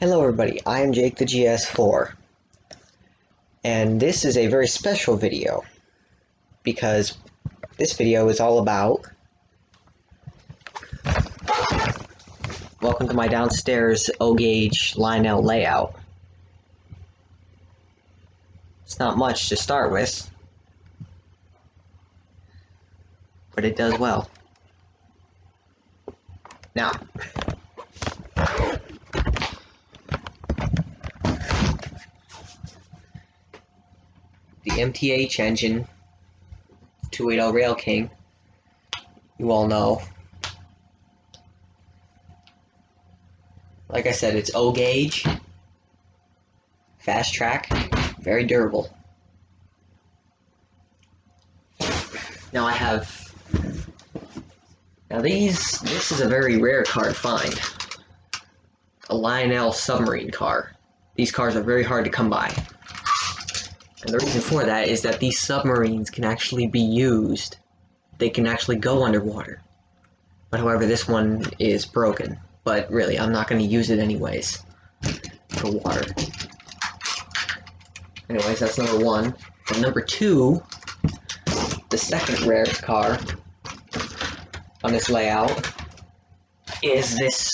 Hello everybody, I am Jake the GS-4, and this is a very special video, because this video is all about... Welcome to my downstairs O-gauge Lionel layout. It's not much to start with, but it does well. Now, the MTH engine, 280 Rail King, you all know. Like I said, it's O-gauge, fast track, very durable. Now this is a very rare car to find. A Lionel submarine car. These cars are very hard to come by. And the reason for that is that these submarines can actually be used. They can actually go underwater. But however, this one is broken. But really, I'm not going to use it anyways for water. Anyways, that's number one. And number two, the second rare car on this layout is this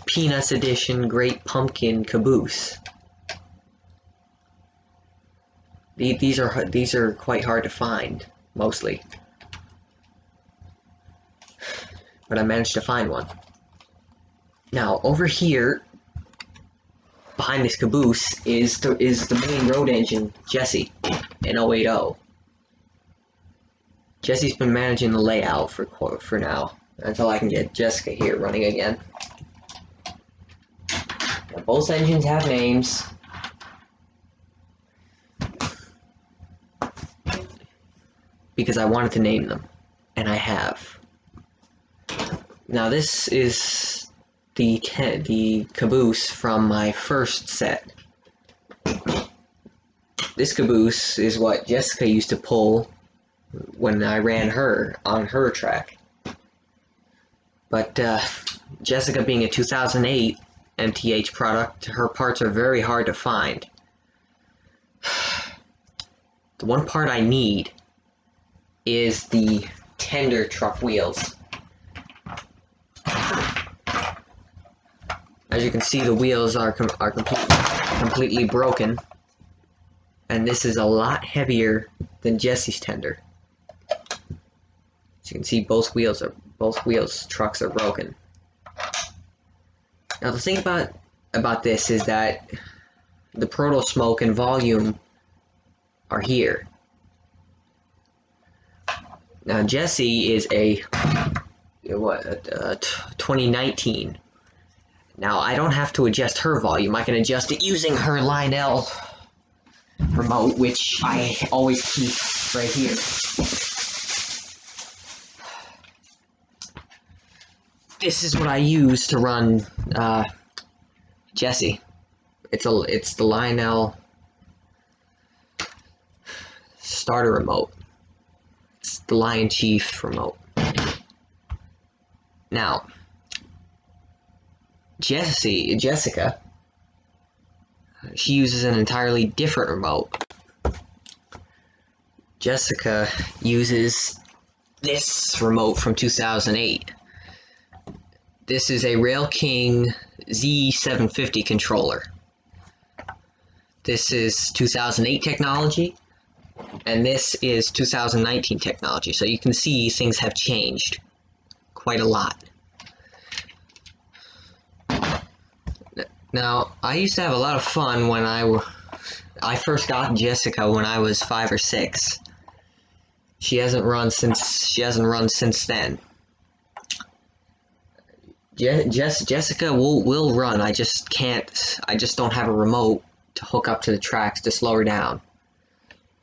Peanuts Edition Great Pumpkin caboose. These are quite hard to find, mostly. But I managed to find one. Now, over here, behind this caboose, is the main road engine, Jesse, in 080. Jesse's been managing the layout for now, until I can get Jessica here running again. Now, both engines have names. Because I wanted to name them, and I have. Now this is the caboose from my first set. This caboose is what Jessica used to pull when I ran her on her track. But Jessica being a 2008 MTH product, her parts are very hard to find. The one part I need is the tender truck wheels. As you can see, the wheels are completely broken, and this is a lot heavier than Jesse's tender. As you can see, both trucks are broken. Now the thing about this is that the proto smoke and volume are here. Now Jesse is a 2019. Now I don't have to adjust her volume. I can adjust it using her Lionel remote, which I always keep right here. This is what I use to run Jesse. It's the Lionel starter remote. It's the Lion Chief remote. Now, Jessica, she uses an entirely different remote. Jessica uses this remote from 2008. This is a Rail King Z750 controller. This is 2008 technology, and this is 2019 technology. So you can see things have changed quite a lot. Now, I used to have a lot of fun when I first got Jessica when I was 5 or 6. She hasn't run since then. Jessica will run. I just don't have a remote to hook up to the tracks to slow her down.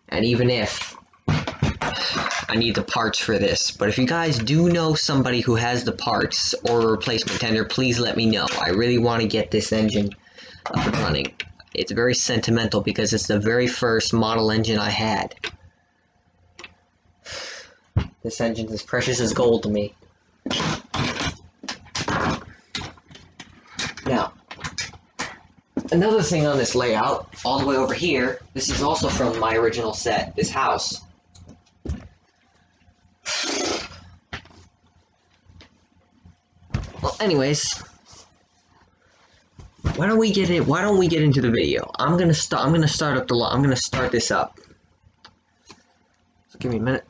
And even if I need the parts for this, but if you guys do know somebody who has the parts or a replacement tender, please let me know. I really want to get this engine up and running. It's very sentimental because it's the very first model engine I had. This engine's as precious as gold to me. Now, Another thing on this layout, all the way over here, this is also from my original set, this house. Well, anyways, why don't we get into the video? I'm gonna start this up. So give me a minute.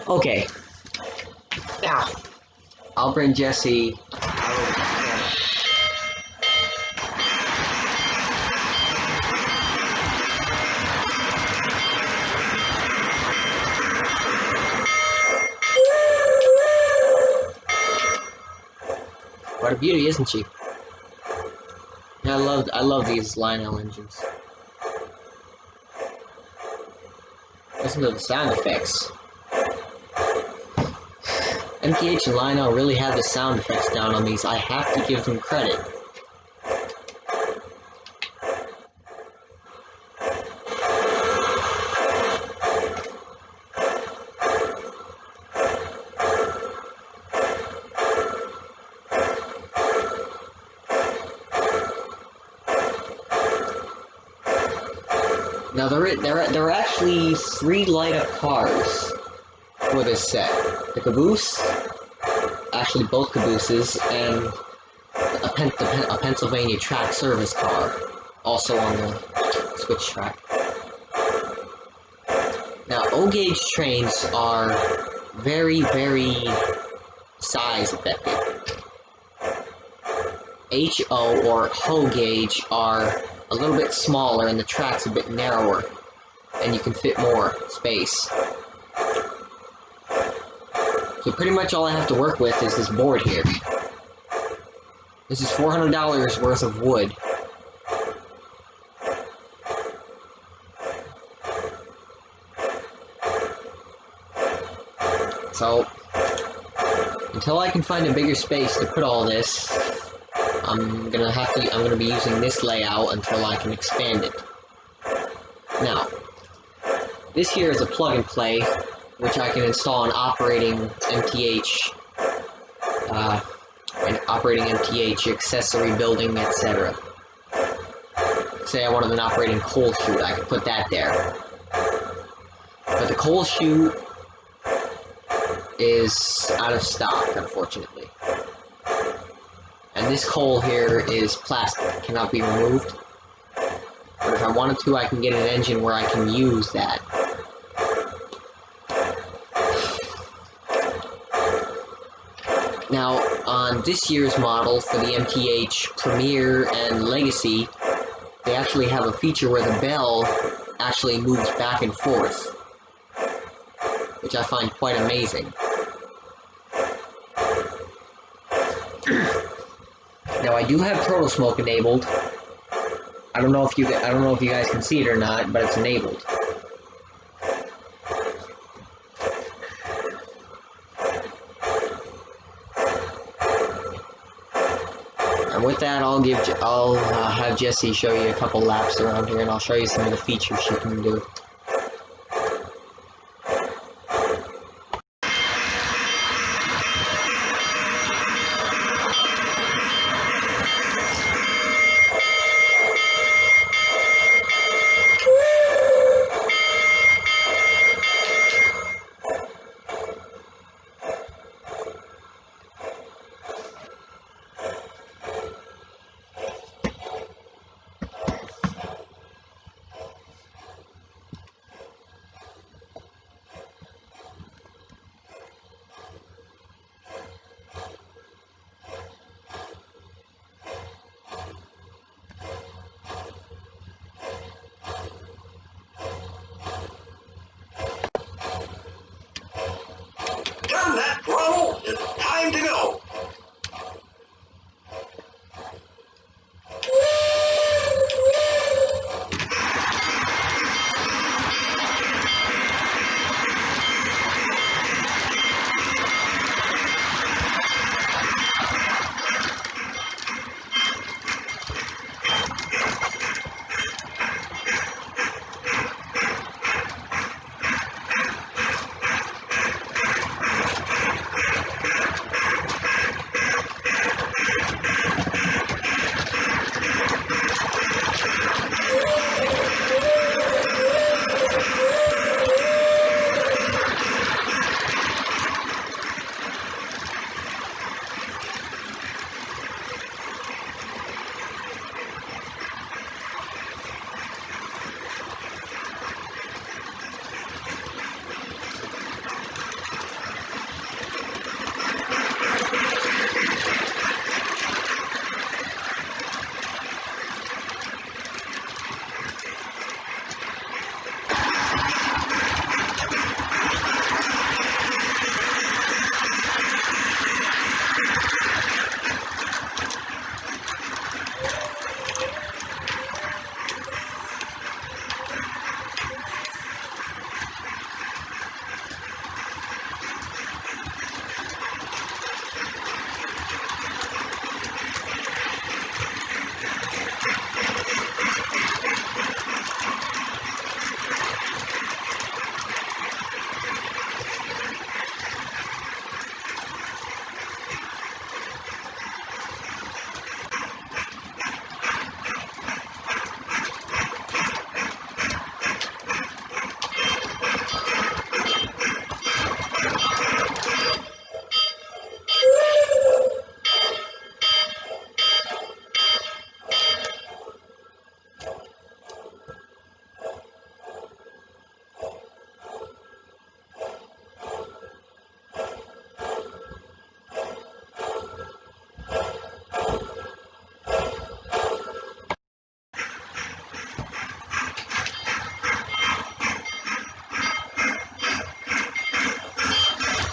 Okay. Now, I'll bring Jesse. What a beauty, isn't she? I love these Lionel engines. Listen to the sound effects. MTH and Lionel really have the sound effects down on these. I have to give them credit. Now there are actually 3 light-up cars for this set. The caboose, actually both cabooses, and a Pennsylvania track service car, also on the switch track. Now, O-gauge trains are very, very size effective. HO or Ho gauge are a little bit smaller and the track's a bit narrower, and you can fit more space. So pretty much all I have to work with is this board here. This is $400 worth of wood. So, until I can find a bigger space to put all this, I'm gonna be using this layout until I can expand it. Now, this here is a plug and play, which I can install an operating MTH accessory building, etc. Say I wanted an operating coal chute, I could put that there. But the coal chute is out of stock, unfortunately. And this coal here is plastic, cannot be removed. But if I wanted to, I can get an engine where I can use that. Now, on this year's model for the MTH Premier and Legacy, they actually have a feature where the bell actually moves back and forth, which I find quite amazing. Now, I do have Turtle Smoke enabled. I don't know if you guys can see it or not, but it's enabled. And with that, I'll have Jesse show you a couple laps around here, and I'll show you some of the features she can do.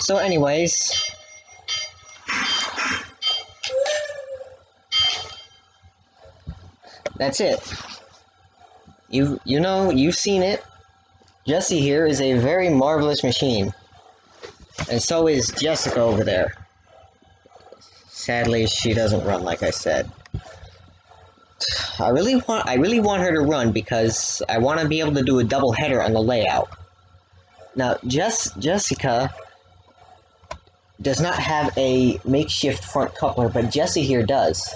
So anyways, that's it. You know, you've seen it. Jessie here is a very marvelous machine. And so is Jessica over there. Sadly, she doesn't run, like I said. I really want her to run because I want to be able to do a double header on the layout. Now, Jessica does not have a makeshift front coupler, but Jessie here does.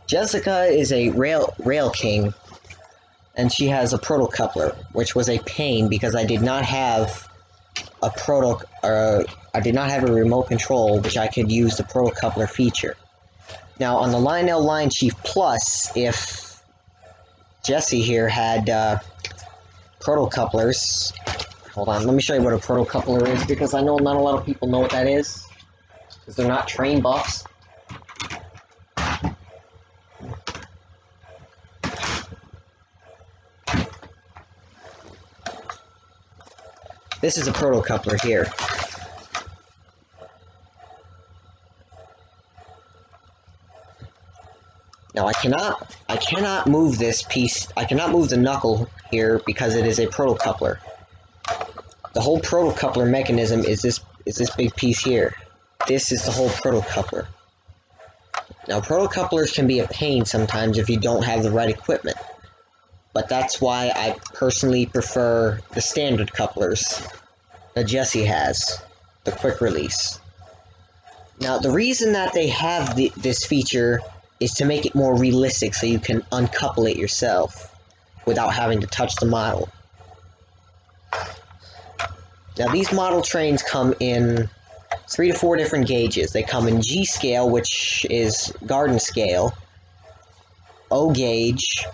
Jessica is a rail king, and she has a proto coupler, which was a pain because I did not have a remote control which I could use the proto coupler feature. Now on the Lionel Line Chief Plus, if Jessie here had proto couplers, hold on, let me show you what a proto coupler is because I know not a lot of people know what that is because they're not trained buffs. This is a proto coupler here. Now I cannot move this piece. I cannot move the knuckle here because it is a proto coupler. The whole proto coupler mechanism is this big piece here. This is the whole proto coupler. Now proto couplers can be a pain sometimes if you don't have the right equipment. But that's why I personally prefer the standard couplers that Jessie has, the quick release. Now the reason that they have this feature is to make it more realistic so you can uncouple it yourself without having to touch the model. Now these model trains come in 3 to 4 different gauges. They come in G scale, which is garden scale, O gauge,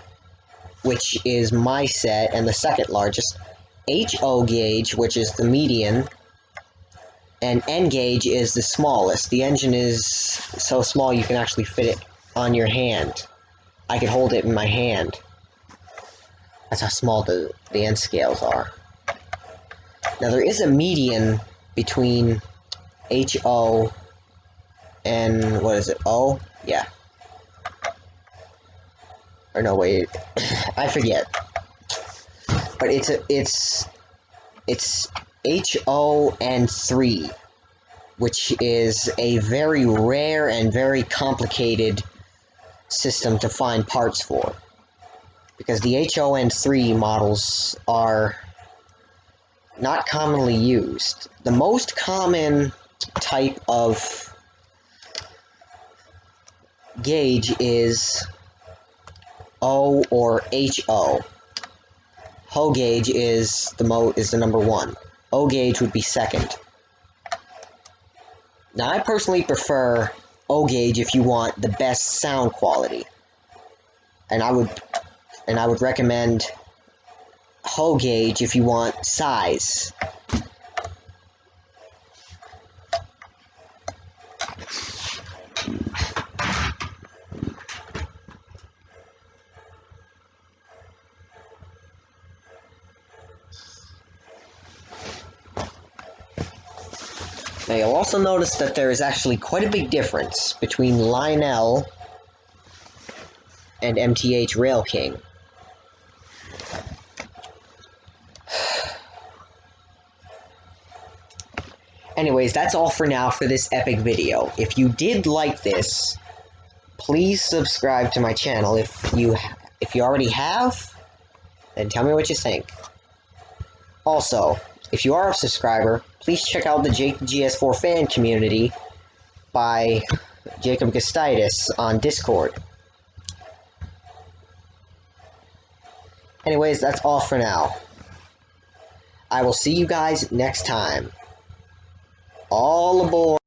which is my set and the second largest, HO gauge, which is the median, and N gauge is the smallest. The engine is so small you can actually fit it on your hand. I could hold it in my hand. That's how small the end scales are. Now there is a median between HO and, what is it, O? Yeah. Or no, wait, I forget. But it's HON3, which is a very rare and very complicated system to find parts for. Because the HON3 models are not commonly used. The most common type of gauge is O or HO. Ho gauge is the number 1. O gauge would be second. Now I personally prefer O gauge if you want the best sound quality. And I would recommend Ho gauge if you want size. Now you'll also notice that there is actually quite a big difference between Lionel and MTH Rail King. Anyways, that's all for now for this epic video. If you did like this, please subscribe to my channel. If you already have, then tell me what you think. Also, if you are a subscriber, please check out the GS-4 fan community by Jacob Gustitis on Discord. Anyways, that's all for now. I will see you guys next time. All aboard!